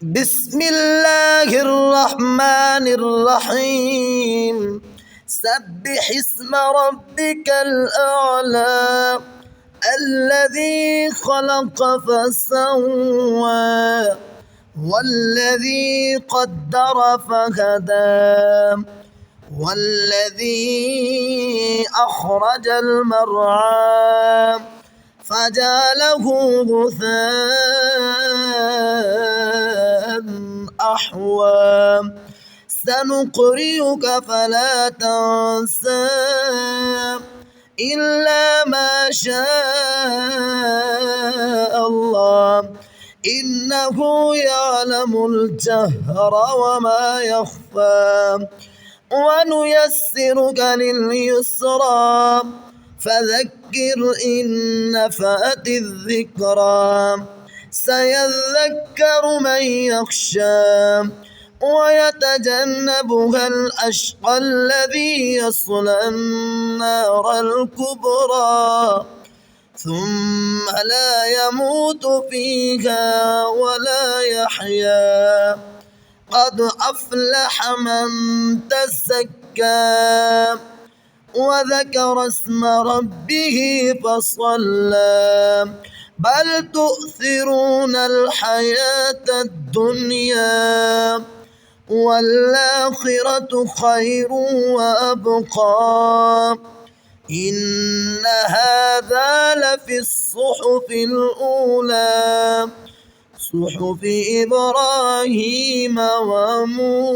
بسم الله الرحمن الرحيم. سبح اسم ربك الأعلى الذي خلق فسوى والذي قدر فهدى والذي أخرج المرعى فجعله غثاء أحوى سنقرئك فلا تنسى إلا ما شاء الله إنه يعلم الجهر وما يخفى ونيسرك لليسرى فذكر إن نفعت الذكرى سيذكر من يخشى ويتجنبها الأشقى الذي يصلى النار الكبرى ثم لا يموت فيها ولا يحيا قد أفلح من تزكى وذكر اسم ربه فصلى بل تؤثرون الحياة الدنيا والآخرة خير وأبقى إن هذا لفي الصحف الأولى صحف إبراهيم وموسى.